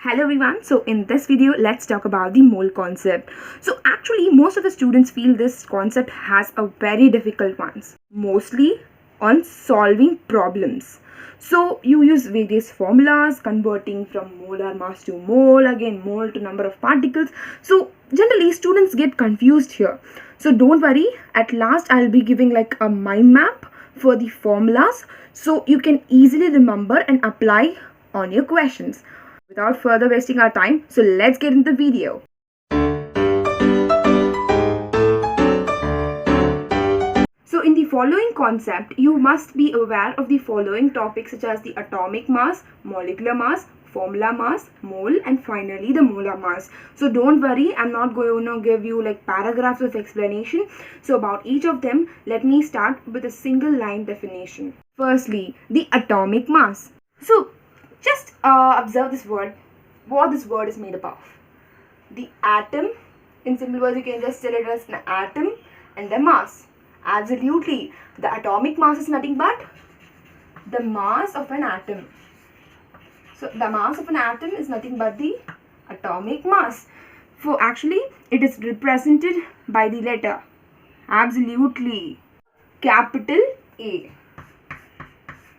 Hello everyone, so in this video let's talk about the mole concept. So actually most of the students feel this concept has a very difficult ones, mostly on solving problems. So you use various formulas converting from molar mass to mole, again mole to number of particles. So generally students get confused here. So don't worry, at last I'll be giving like a mind map for the formulas so you can easily remember and apply on your questions. Without further wasting our time, so let's get into the video. So in the following concept, you must be aware of the following topics such as the atomic mass, molecular mass, formula mass, mole, and finally the molar mass. So don't worry, I'm not going to give you like paragraphs of explanation. So about each of them, let me start with a single line definition. Firstly, the atomic mass. So just observe this word, what this word is made up of. The atom, in simple words you can just tell it as an atom, and the mass. Absolutely, the atomic mass is nothing but the mass of an atom. So the mass of an atom is nothing but the atomic mass. So actually it is represented by the letter, absolutely, capital A.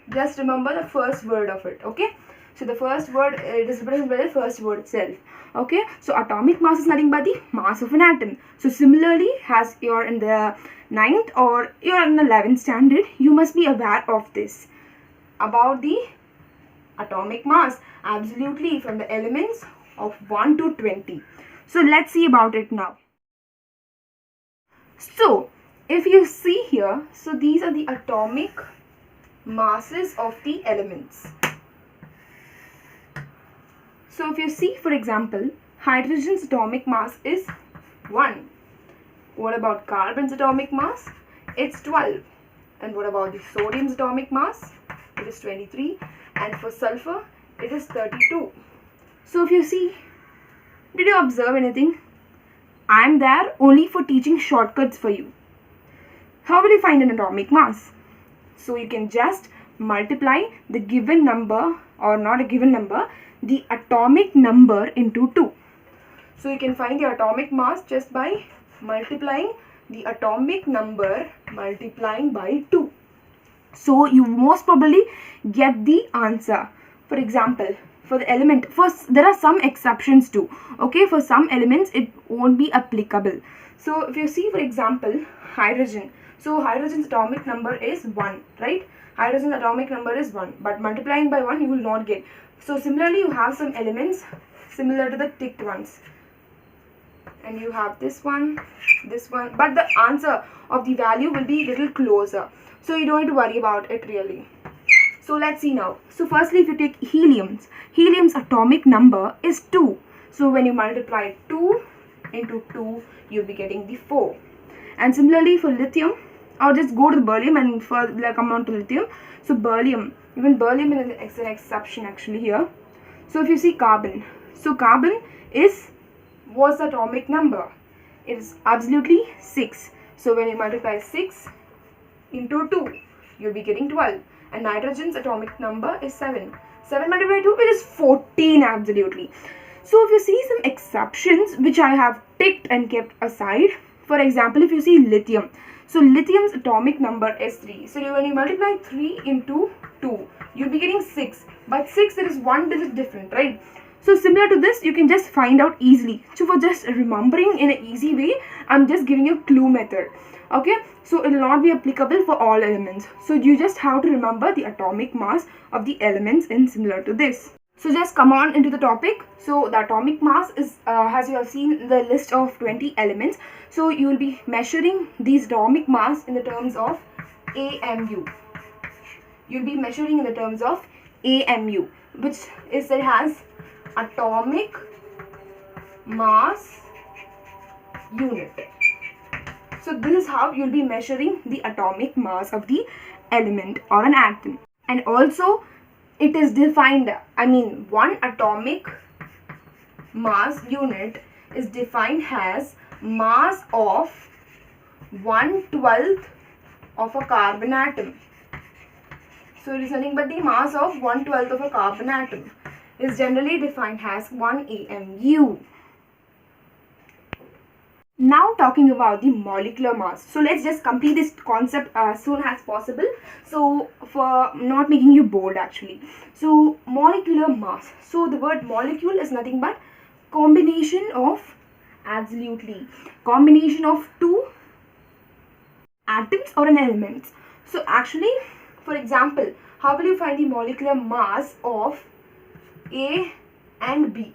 Just remember the first word of it, okay? So the first word, it is represented by the first word itself, okay? So atomic mass is nothing but the mass of an atom. So similarly, as you're in the 9th or you're in the 11th standard, you must be aware of this, about the atomic mass, absolutely, from the elements of 1 to 20. So let's see about it now. So if you see here, so these are the atomic masses of the elements. So if you see, for example, hydrogen's atomic mass is 1. What about carbon's atomic mass? It's 12. And what about the sodium's atomic mass? It is 23. And for sulfur, it is 32. So if you see, did you observe anything? I am there only for teaching shortcuts for you. How will you find an atomic mass? So you can just multiply the given number, or not a given number, the atomic number into 2. So you can find the atomic mass just by multiplying the atomic number multiplying by 2. So you most probably get the answer. For example, for the element, first there are some exceptions too, okay? For some elements it won't be applicable. So if you see, for example, hydrogen. So hydrogen's atomic number is 1, right? Hydrogen's atomic number is 1, but multiplying by 1 you will not get. So similarly, you have some elements similar to the ticked ones. And you have this one, but the answer of the value will be little closer. So you don't need to worry about it really. So let's see now. So firstly, if you take helium's atomic number is 2. So when you multiply 2 into 2, you'll be getting the 4. And similarly for lithium, or just go to the beryllium and further come on to lithium. So beryllium, even beryllium is an exception actually here. So if you see carbon, so carbon is, what's the atomic number? It is absolutely 6. So when you multiply 6 into 2, you'll be getting 12. And nitrogen's atomic number is 7. 7 multiplied by 2, which is 14, absolutely. So if you see some exceptions which I have ticked and kept aside, for example, if you see lithium, so lithium's atomic number is 3. So when you multiply 3 into 2, you'll be getting 6. But 6, there is one digit different, right? So similar to this, you can just find out easily. So for just remembering in an easy way, I'm just giving you a clue method. Okay, so it will not be applicable for all elements. So you just have to remember the atomic mass of the elements in similar to this. So just come on into the topic. So the atomic mass is, as you have seen the list of 20 elements. So you will be measuring these atomic mass in the terms of AMU. You'll be measuring in the terms of AMU, which is, it has atomic mass unit. So this is how you'll be measuring the atomic mass of the element or an atom. And also it is defined, one atomic mass unit is defined as mass of 1/12 of a carbon atom. So it is nothing but the mass of 1/12 of a carbon atom. is generally defined as 1 AMU. Now talking about the molecular mass. So let's just complete this concept as soon as possible. So for not making you bored actually. So molecular mass. So the word molecule is nothing but combination of, absolutely, combination of two atoms or an element. So actually, for example, how will you find the molecular mass of A and B?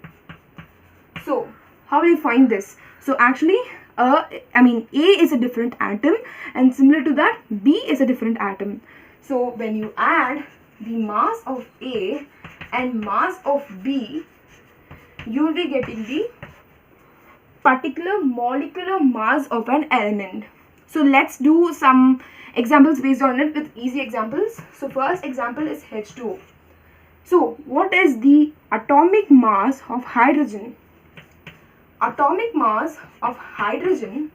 So how will you find this? So actually, A is a different atom, and similar to that, B is a different atom. So when you add the mass of A and mass of B, you will be getting the particular molecular mass of an element. So let's do some examples based on it with easy examples. So first example is H2O. So what is the atomic mass of hydrogen? Atomic mass of hydrogen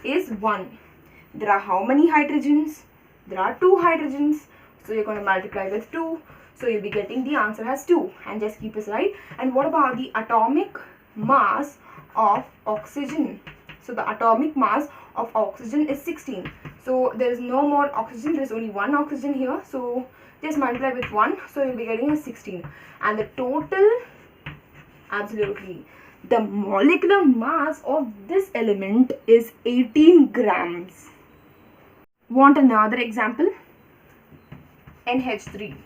is 1. There are how many hydrogens? There are 2 hydrogens. So you're going to multiply with 2. So you'll be getting the answer as 2 and just keep aside. And what about the atomic mass of oxygen? So the atomic mass of oxygen is 16. So there is no more oxygen. There is only one oxygen here. So just multiply with 1. So you'll be getting a 16. And the total, absolutely, the molecular mass of this element is 18 grams. Want another example? NH3.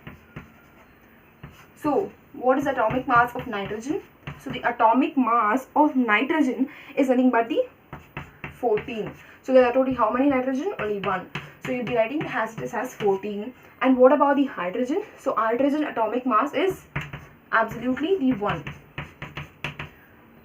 So what is atomic mass of nitrogen? So the atomic mass of nitrogen is nothing but the 14. So there are totally how many nitrogen? Only 1. So you'll be writing this as 14. And what about the hydrogen? So hydrogen atomic mass is absolutely the 1.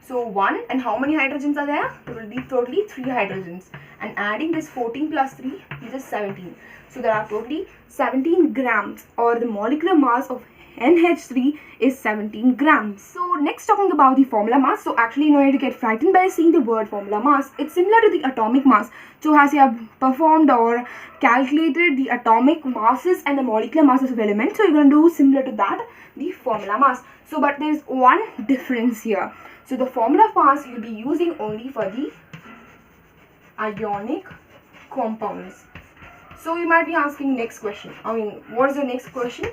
So 1, and how many hydrogens are there? There will be totally 3 hydrogens. And adding this 14 plus 3 is 17. So there are totally 17 grams, or the molecular mass of NH3 is 17 grams. So next, talking about the formula mass. So actually, no need to get frightened by seeing the word formula mass. It's similar to the atomic mass. So as you have performed or calculated the atomic masses and the molecular masses of elements, so you're going to do similar to that, the formula mass. So but there is one difference here. So the formula mass you'll be using only for the ionic compounds. So you might be asking next question. What is the next question?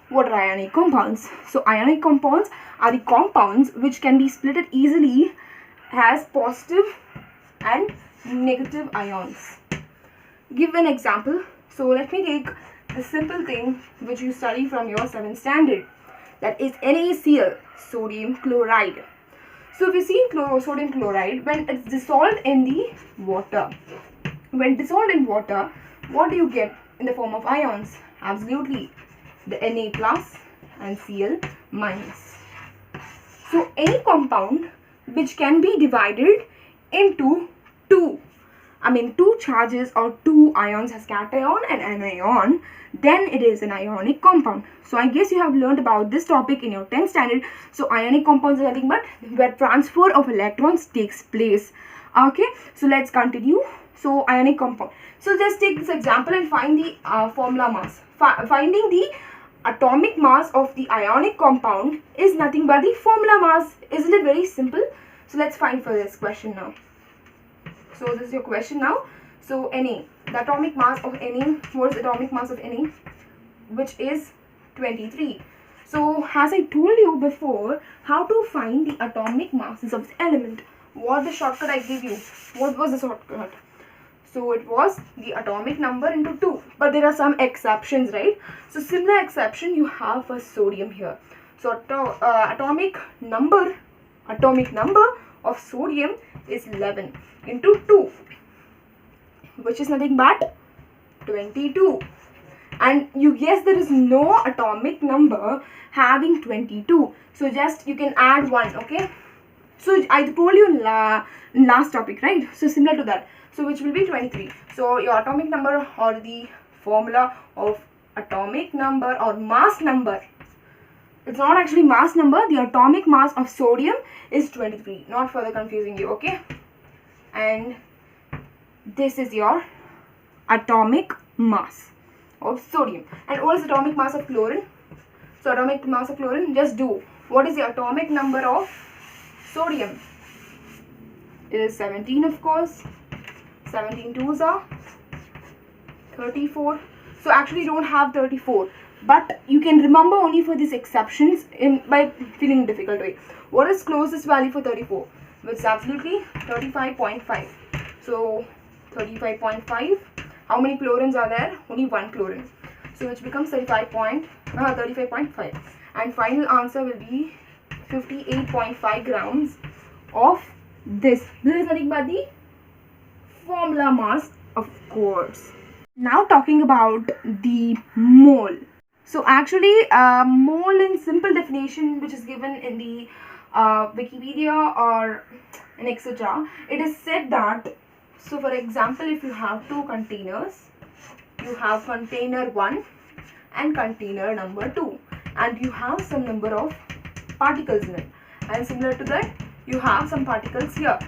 What are ionic compounds? So ionic compounds are the compounds which can be split easily as positive and negative ions. Give an example. So let me take the simple thing which you study from your 7th standard. That is NaCl, sodium chloride. So if you see sodium chloride, when it's dissolved in the water, what do you get in the form of ions? Absolutely, the Na plus and Cl minus. So any compound which can be divided into two charges or 2 ions as cation and anion, then it is an ionic compound. So I guess you have learned about this topic in your 10th standard. So ionic compounds are nothing but where transfer of electrons takes place. Okay, so let's continue. So ionic compound. So just take this example and find the formula mass. Finding the atomic mass of the ionic compound is nothing but the formula mass. Isn't it very simple? So let's find for this question now. So this is your question now. So Na, the atomic mass of Na, what is the atomic mass of Na? Which is 23. So as I told you before, how to find the atomic masses of the element. What the shortcut I gave you? What was the shortcut? So it was the atomic number into 2. But there are some exceptions, right? So similar exception you have for sodium here. So atomic number of sodium is 11 into 2, which is nothing but 22. And you guess there is no atomic number having 22. So just you can add 1, okay? So I told you in last topic, right? So similar to that. So which will be 23. So your atomic number or the formula of atomic number or mass number. It's not actually mass number. The atomic mass of sodium is 23. Not further confusing you, okay? And this is your atomic mass of sodium. And what is atomic mass of chlorine? So atomic mass of chlorine, just do What is the atomic number of sodium? It is 17, of course. 17 twos are 34. So actually you don't have 34, but you can remember only for these exceptions by feeling difficult way. What is closest value for 34? Which is absolutely 35.5. So 35.5. How many chlorines are there? Only one chlorine. So which becomes 35.5. And final answer will be 58.5 grams of this. This is nothing but the formula mass, of course. Now talking about the mole. So actually mole in simple definition, which is given in the Wikipedia or in etc., it is said that, so for example, if you have two containers, you have container 1 and container number 2, and you have some number of particles in it, and similar to that you have some particles here.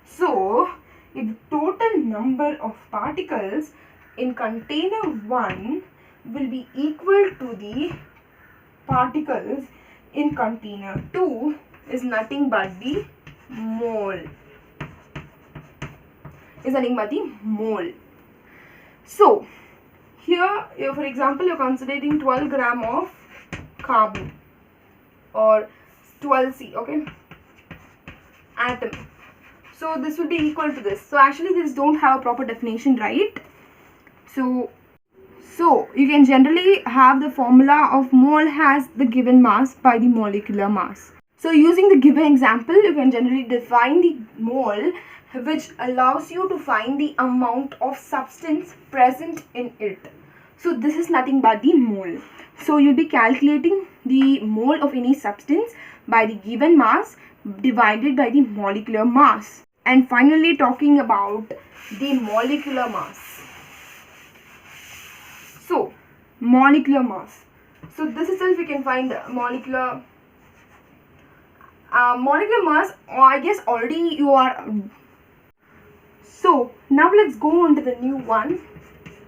So if the total number of particles in container 1 will be equal to the particles in container 2 is nothing but the mole. So here, for example, you're considering 12 gram of carbon or 12C, okay, atom. So this will be equal to this. So actually these don't have a proper definition, right? So you can generally have the formula of mole has the given mass by the molecular mass. So using the given example, you can generally define the mole, which allows you to find the amount of substance present in it. So this is nothing but the mole. So you'll be calculating the mole of any substance by the given mass divided by the molecular mass. And finally talking about the molecular mass. So molecular mass. So this itself we can find the molecular mass, or I guess already you are. So now let's go on to the new one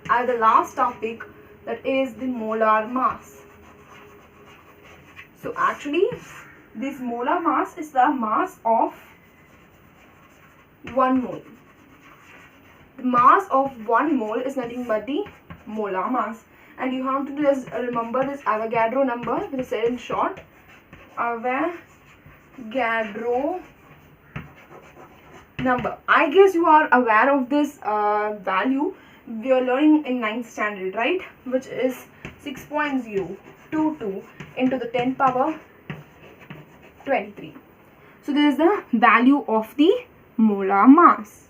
as the last topic, that is the molar mass. So actually this molar mass is the mass of 1 mole. The mass of 1 mole is nothing but the molar mass, and you have to just remember this Avogadro number, which is said in short Avogadro number. I guess you are aware of this value. We are learning in 9th standard, right? Which is 6.022 into the 10 power 23. So this is the value of the molar mass.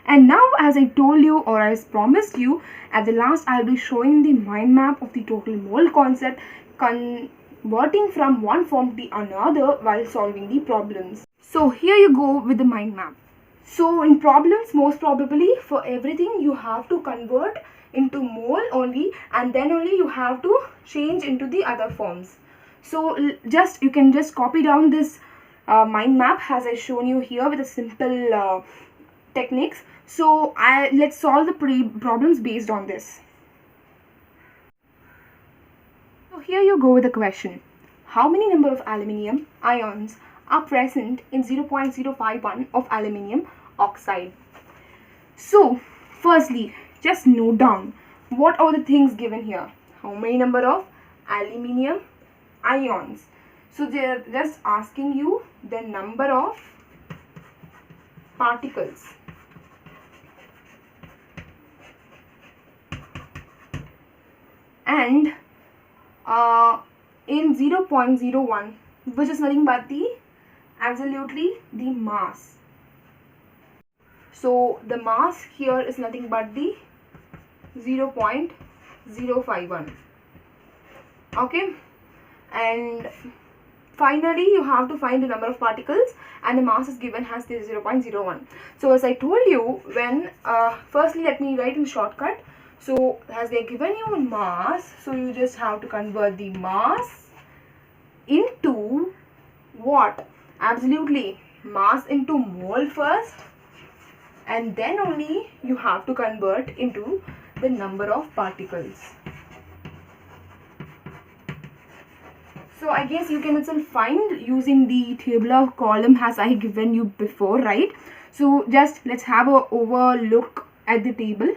And now, as I told you, or as promised you, at the last I'll be showing the mind map of the total mole concept, converting from one form to the another while solving the problems. So here you go with the mind map. So in problems, most probably for everything you have to convert into mole only, and then only you have to change into the other forms. So you can just copy down this mind map as I shown you here with a simple techniques. So let's solve the problems based on this. So here you go with the question. How many number of aluminium ions are present in 0.051 of aluminium oxide? So firstly, just note down what are the things given here. How many number of aluminium ions? So they are just asking you the number of particles. And in 0.01, which is nothing but the mass. So the mass here is nothing but the 0.051. Okay, and finally you have to find the number of particles, and the mass is given as the 0.01. So as I told you, when firstly let me write in shortcut. So as they are given you mass, so you just have to convert the mass into what? Absolutely, mass into mole first, and then only you have to convert into the number of particles. So I guess you can itself find using the tabular column as I given you before, right? So just let's have a overlook at the table.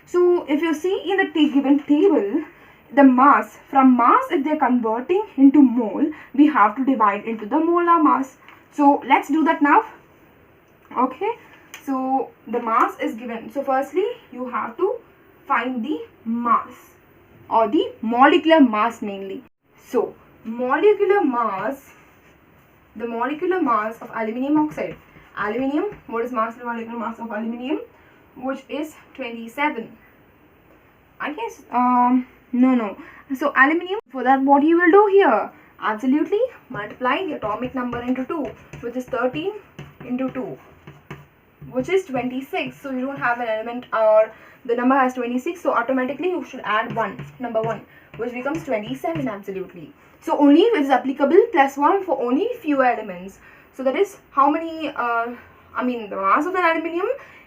So if you see in the given table, the mass, from mass, if they're converting into mole, we have to divide into the molar mass. So let's do that now. Okay, so the mass is given. So firstly you have to find the mass or the molecular mass mainly. So molecular mass, the molecular mass of aluminium oxide. Aluminium, what is molecular mass of aluminium? Which is 27. I guess no. So aluminium, for that what you will do here? Absolutely multiply the atomic number into 2, which is 13 into 2, which is 26. So you don't have an element or the number has 26, so automatically you should add 1, number 1, which becomes 27. Absolutely. So only if it is applicable plus 1 for only few elements. So that is how many the mass of the aluminium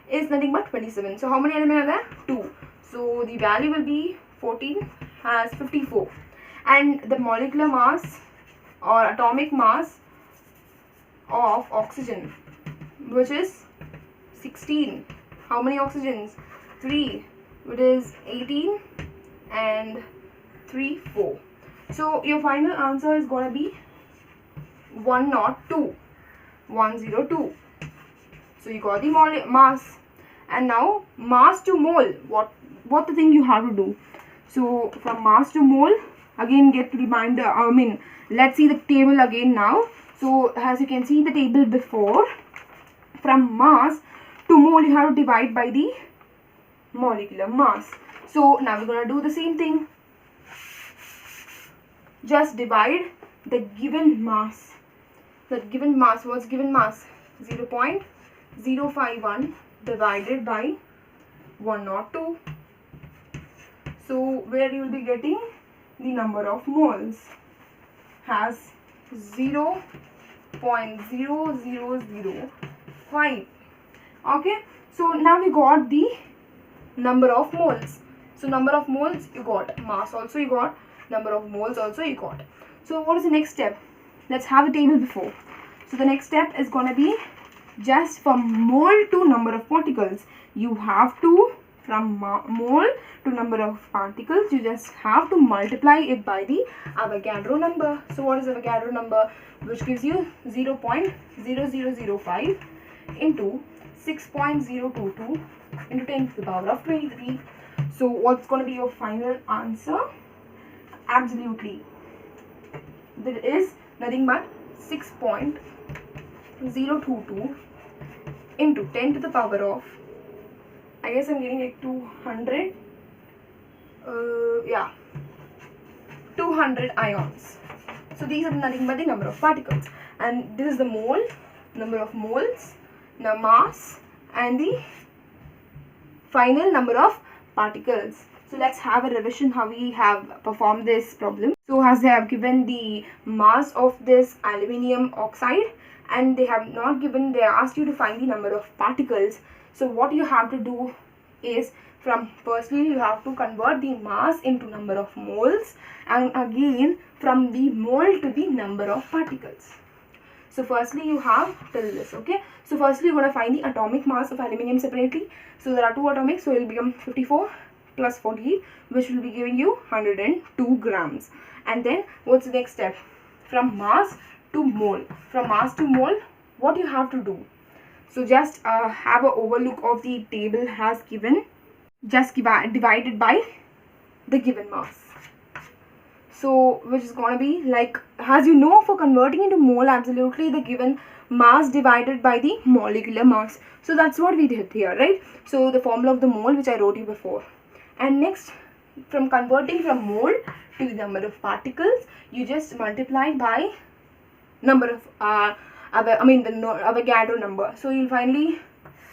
is nothing but 27. So how many elements are there? 2. So the value will be 14 as 54. And the molecular mass or atomic mass of oxygen, which is 16. How many oxygens? 3, which is 18 and 3, 4. So your final answer is going to be 102. 102. So you got the mass. And now mass to mole. What the thing you have to do? So from mass to mole, again get reminder. Let's see the table again now. So as you can see the table before, from mass to mole you have to divide by the molecular mass. So now we're going to do the same thing. Just divide the given mass. The given mass, what's given mass? 0.051 divided by 102. So where you will be getting the number of moles has 0.0005. Okay, so now we got the number of moles. So number of moles you got, mass also you got, number of moles also you got. So what is the next step? Let's have the table before. So the next step is going to be just from mole to number of particles. You have to, from mole to number of particles, you just have to multiply it by the Avogadro number. So what is Avogadro number? Which gives you 0.0005 into 6.022 into 10 to the power of 23. So what's going to be your final answer? Absolutely, that is nothing but 6.022 into 10 to the power of, I guess I'm getting like 200, 200 ions. So these are nothing but the number of particles, and this is the mole, number of moles, the mass, and the final number of particles. So let's have a revision how we have performed this problem. So as they have given the mass of this aluminium oxide and they have not given, they asked you to find the number of particles. So what you have to do is, from firstly you have to convert the mass into number of moles, and again from the mole to the number of particles. So firstly you have till this. Okay, so firstly you're going to find the atomic mass of aluminium separately. So there are 2 atomics, so it will become 54 plus 48, which will be giving you 102 grams. And then what's the next step? From mass to mole. From mass to mole, what you have to do? So just have an overlook of the table has given. Just divided by the given mass. So which is going to be like, as you know, for converting into mole, absolutely the given mass divided by the molecular mass. So that's what we did here, right? So the formula of the mole which I wrote you before. And next, from converting from mole to the number of particles, you just multiply by number of the Avogadro number. So you'll finally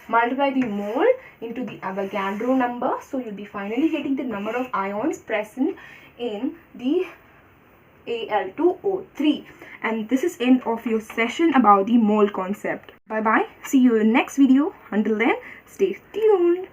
multiply the mole into the Avogadro number. So you'll be finally getting the number of ions present in the Al2O3. And this is end of your session about the mole concept. Bye bye. See you in next video. Until then, stay tuned.